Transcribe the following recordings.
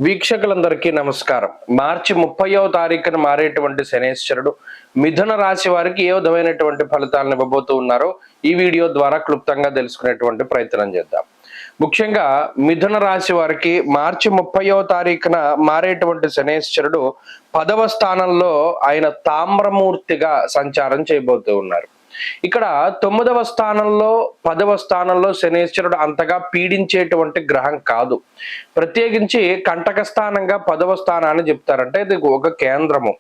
వీక్షకులందరికీ నమస్కారం. మార్చి 30వ తారీఖున మారేటువంటి శనేశ్వరుడు మిథున రాశి వారికి ఏ విధమైనటువంటి ఫలితాలను ఇవ్వబోతూ ఉన్నారో ఈ వీడియో ద్వారా క్లుప్తంగా తెలుసుకునేటువంటి ప్రయత్నం చేద్దాం. ముఖ్యంగా మిథున రాశి వారికి మార్చి 30వ తారీఖున మారేటువంటి శనేశ్వరుడు 10వ స్థానంలో ఆయన తామ్రమూర్తిగా సంచారం చేయబోతూ ఉన్నారు. ఇక్కడ 9వ స్థానంలో 10వ స్థానంలో శనేశ్వరుడు అంతగా పీడించేటువంటి గ్రహం కాదు. ప్రత్యేకించి కంటక స్థానంగా 10వ స్థానాన్ని చెప్తారంటే ఇది ఒక కేంద్రము.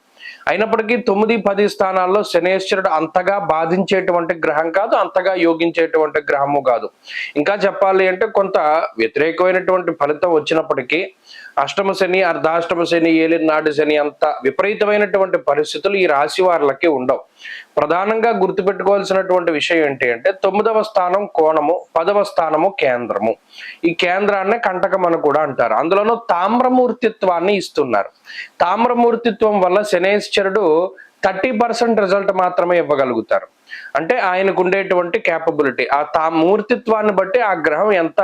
అయినప్పటికీ 9, 10 స్థానాల్లో శనేశ్వరుడు అంతగా బాధించేటువంటి గ్రహం కాదు, అంతగా యోగించేటువంటి గ్రహము కాదు. ఇంకా చెప్పాలి అంటే కొంత వ్యతిరేకమైనటువంటి ఫలితం వచ్చినప్పటికీ అష్టమ శని, అర్ధాష్టమ శని, ఏలినాటి శని అంత విపరీతమైనటువంటి పరిస్థితులు ఈ రాశి వారికి ఉండవు. ప్రధానంగా గుర్తుపెట్టుకోవాల్సినటువంటి విషయం ఏంటి అంటే 9వ స్థానం కోణము, 10వ స్థానము కేంద్రము. ఈ కేంద్రాన్ని కంటకం అని కూడా అంటారు. అందులోనూ తామ్రమూర్తిత్వాన్ని ఇస్తున్నారు. తామ్రమూర్తిత్వం వల్ల శనేశ్వరుడు 30% రిజల్ట్ మాత్రమే ఇవ్వగలుగుతారు. అంటే ఆయనకు ఉండేటువంటి క్యాపబిలిటీ, ఆ మూర్తిత్వాన్ని బట్టి ఆ గ్రహం ఎంత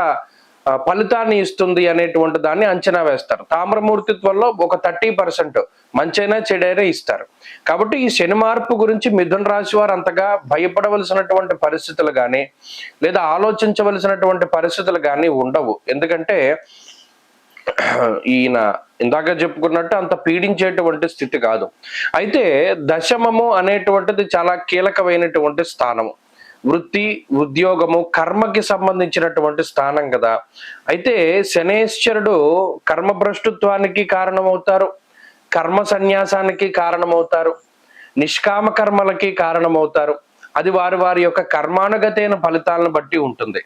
ఫలితాన్ని ఇస్తుంది అనేటువంటి దాన్ని అంచనా వేస్తారు. తామ్రమూర్తిత్వంలో ఒక 30% మంచైనా చెడైనా ఇస్తారు. కాబట్టి ఈ శని మార్పు గురించి మిథున రాశి వారు అంతగా భయపడవలసినటువంటి పరిస్థితులు కానీ లేదా ఆలోచించవలసినటువంటి పరిస్థితులు కానీ ఉండవు. ఎందుకంటే ఈయన ఇందాక చెప్పుకున్నట్టు అంత పీడించేటువంటి స్థితి కాదు. అయితే దశమము అనేటువంటిది చాలా కీలకమైనటువంటి స్థానము. వృత్తి, ఉద్యోగము, కర్మకి సంబంధించినటువంటి స్థానం కదా. అయితే శనేశ్వరుడు కర్మభ్రష్టుత్వానికి కారణమవుతారు, కర్మ సన్యాసానికి కారణమవుతారు, నిష్కామ కర్మలకి కారణమవుతారు. అది వారి వారి యొక్క కర్మానుగతైన ఫలితాలను బట్టి ఉంటుంది.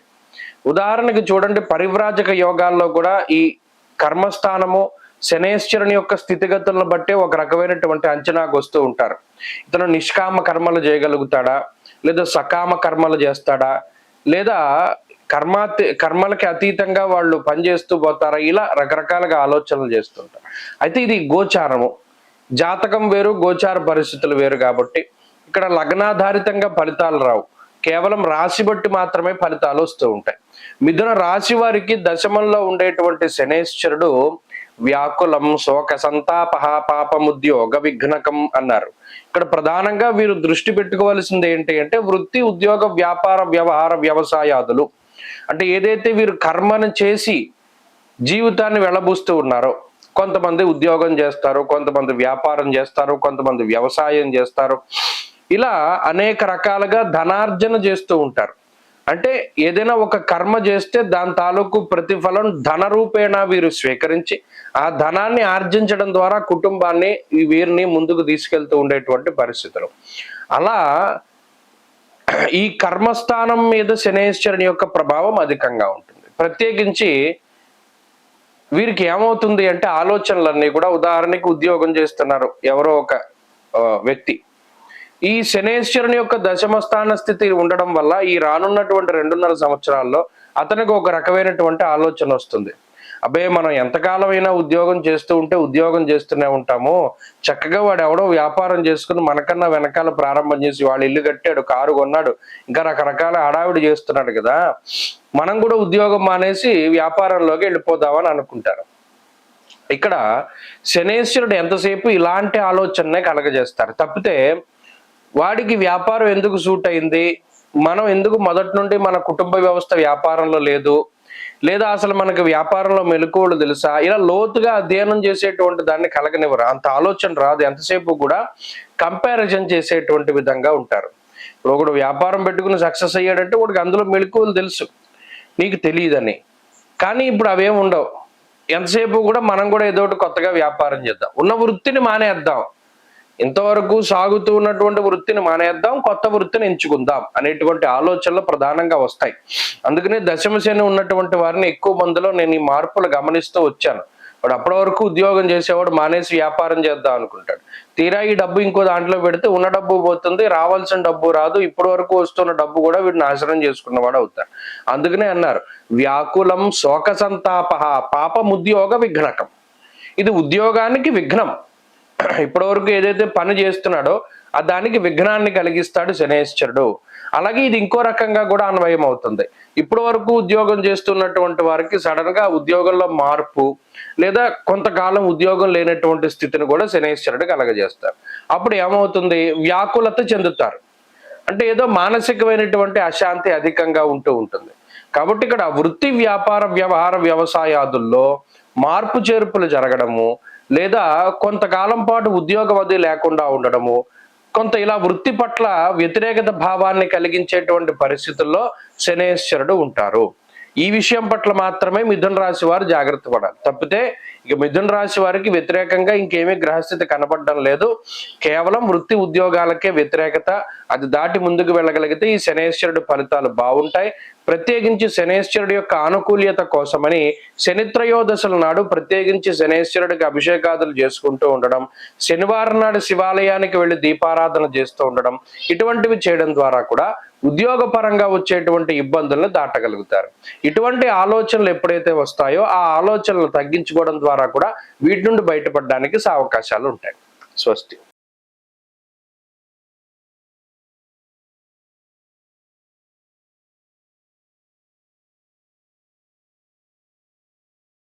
ఉదాహరణకి చూడండి, పరివ్రాజక యోగాల్లో కూడా ఈ కర్మస్థానము శనేశ్వరుని యొక్క స్థితిగతులను బట్టి ఒక రకమైనటువంటి అంచనాకు వస్తూ ఉంటారు. ఇతను నిష్కామ కర్మలు చేయగలుగుతాడా, లేదా సకామ కర్మలు చేస్తాడా, లేదా కర్మలకి అతీతంగా వాళ్ళు పనిచేస్తూ పోతారా, ఇలా రకరకాలుగా ఆలోచనలు చేస్తుంటారు. అయితే ఇది గోచారము, జాతకం వేరు, గోచార పరిస్థితులు వేరు. కాబట్టి ఇక్కడ లగ్నాధారితంగా ఫలితాలు రావు, కేవలం రాశి బట్టి మాత్రమే ఫలితాలు వస్తూ ఉంటాయి. మిథున రాశి వారికి దశమంలో ఉండేటువంటి శనేశ్వరుడు వ్యాకులం, శోక సంతాప, పాపముద్యోగ విఘ్నకం అన్నారు. ఇక్కడ ప్రధానంగా వీరు దృష్టి పెట్టుకోవాల్సింది ఏంటి అంటే వృత్తి, ఉద్యోగ, వ్యాపార, వ్యవహార, వ్యవసాయాదులు. అంటే ఏదైతే వీరు కర్మను చేసి జీవితాన్ని వెళ్ళబూస్తూ ఉన్నారో, కొంతమంది ఉద్యోగం చేస్తారు, కొంతమంది వ్యాపారం చేస్తారు, కొంతమంది వ్యవసాయం చేస్తారు, ఇలా అనేక రకాలుగా ధనార్జన చేస్తూ ఉంటారు. అంటే ఏదైనా ఒక కర్మ చేస్తే దాని తాలూకు ప్రతిఫలం ధన రూపేణ వీరు స్వీకరించి ఆ ధనాన్ని ఆర్జించడం ద్వారా కుటుంబాన్ని వీరిని ముందుకు తీసుకెళ్తూ ఉండేటువంటి పరిస్థితులు. అలా ఈ కర్మస్థానం మీద శనేశ్వరుని యొక్క ప్రభావం అధికంగా ఉంటుంది. ప్రత్యేకించి వీరికి ఏమవుతుంది అంటే ఆలోచనలన్నీ కూడా, ఉదాహరణకి ఉద్యోగం చేస్తున్నారు ఎవరో ఒక వ్యక్తి, ఈ శనేశ్వరుని యొక్క దశమ స్థాన స్థితి ఉండడం వల్ల ఈ రానున్నటువంటి 2.5 సంవత్సరాల్లో అతనికి ఒక రకమైనటువంటి ఆలోచన వస్తుంది. అబ్బే, మనం ఎంతకాలం అయినా ఉద్యోగం చేస్తూ ఉంటే ఉద్యోగం చేస్తూనే ఉంటాము, చక్కగా వాడు ఎవడో వ్యాపారం చేసుకుని మనకన్నా వెనకాల ప్రారంభం చేసి వాడు ఇల్లు కట్టాడు, కారు కొన్నాడు, ఇంకా రకరకాల హడావిడి చేస్తున్నాడు కదా, మనం కూడా ఉద్యోగం మానేసి వ్యాపారంలోకి వెళ్ళిపోదామని అనుకుంటారు. ఇక్కడ శనేశ్వరుడు ఎంతసేపు ఇలాంటి ఆలోచననే కలగజేస్తారు. తప్పితే వాడికి వ్యాపారం ఎందుకు సూట్ అయింది, మనం ఎందుకు మొదటి నుండి మన కుటుంబ వ్యవస్థ వ్యాపారంలో లేదు, లేదా అసలు మనకి వ్యాపారంలో మెలకువలు తెలుసా, ఇలా లోతుగా అధ్యయనం చేసేటువంటి దాన్ని కలగనివ్వరు. అంత ఆలోచన రాదు. ఎంతసేపు కూడా కంపారిజన్ చేసేటువంటి విధంగా ఉంటారు. ఇప్పుడు ఒకడు వ్యాపారం పెట్టుకుని సక్సెస్ అయ్యాడంటే వాడికి అందులో మెలకువలు తెలుసు, నీకు తెలియదని. కానీ ఇప్పుడు అవేం ఉండవు. ఎంతసేపు కూడా మనం కూడా ఏదో ఒకటి కొత్తగా వ్యాపారం చేద్దాం, ఉన్న వృత్తిని మానేద్దాం, ఇంతవరకు సాగుతూ ఉన్నటువంటి వృత్తిని మానేద్దాం, కొత్త వృత్తిని ఎంచుకుందాం అనేటువంటి ఆలోచనలు ప్రధానంగా వస్తాయి. అందుకనే దశమ శని ఉన్నటువంటి వారిని ఎక్కువ మందిలో నేను ఈ మార్పులు గమనిస్తూ వచ్చాను. వాడు అప్పటి వరకు ఉద్యోగం చేసేవాడు మానేసి వ్యాపారం చేద్దాం అనుకుంటాడు. తీరా ఈ డబ్బు ఇంకో దాంట్లో పెడితే ఉన్న డబ్బు పోతుంది, రావాల్సిన డబ్బు రాదు, ఇప్పటి వరకు వస్తున్న డబ్బు కూడా వీడు నాశనం చేసుకున్నవాడు అవుతాడు. అందుకనే అన్నారు వ్యాకులం, శోక సంతాప, పాపముద్యోగ విఘ్నకం. ఇది ఉద్యోగానికి విఘ్నం. ఇప్పటి వరకు ఏదైతే పని చేస్తున్నాడో దానికి విఘ్నాన్ని కలిగిస్తాడు శనేశ్వరుడు. అలాగే ఇది ఇంకో రకంగా కూడా అన్వయం అవుతుంది. ఇప్పటి వరకు ఉద్యోగం చేస్తున్నటువంటి వారికి సడన్ గా ఉద్యోగంలో మార్పు లేదా కొంతకాలం ఉద్యోగం లేనటువంటి స్థితిని కూడా శనేశ్వరుడు కలగజేస్తారు. అప్పుడు ఏమవుతుంది, వ్యాకులత చెందుతారు. అంటే ఏదో మానసికమైనటువంటి అశాంతి అధికంగా ఉంటూ ఉంటుంది. కాబట్టి ఇక్కడ వృత్తి, వ్యాపార, వ్యవహార, వ్యవసాయాదుల్లో మార్పు చేర్పులు జరగడము, లేదా కొంతకాలం పాటు ఉద్యోగం అది లేకుండా ఉండడము, కొంత ఇలా వృత్తి పట్ల వ్యతిరేకత భావాన్ని కలిగించేటువంటి పరిస్థితుల్లో శనేశ్వరుడు ఉంటారు. ఈ విషయం పట్ల మాత్రమే మిథున రాశి వారు జాగ్రత్త పడాలి. తప్పితే ఇక మిథున రాశి వారికి వ్యతిరేకంగా ఇంకేమీ గ్రహస్థితి కనపడడం లేదు. కేవలం వృత్తి ఉద్యోగాలకే వ్యతిరేకత. అది దాటి ముందుకు వెళ్ళగలిగితే ఈ శనేశ్వరుడు ఫలితాలు బాగుంటాయి. ప్రత్యేకించి శనేశ్వరుడు యొక్క ఆనుకూల్యత కోసమని శనిత్రయోదశుల నాడు ప్రత్యేకించి శనేశ్వరుడికి అభిషేకాదులు చేసుకుంటూ ఉండడం, శనివారం నాడు శివాలయానికి వెళ్లి దీపారాధన చేస్తూ ఉండడం, ఇటువంటివి చేయడం ద్వారా కూడా ఉద్యోగపరంగా వచ్చేటువంటి ఇబ్బందులను దాటగలుగుతారు. ఇటువంటి ఆలోచనలు ఎప్పుడైతే వస్తాయో ఆ ఆలోచనలు తగ్గించుకోవడం ద్వారా కూడా వీటి నుండి బయటపడడానికి అవకాశాలు ఉంటాయి. స్వస్తి.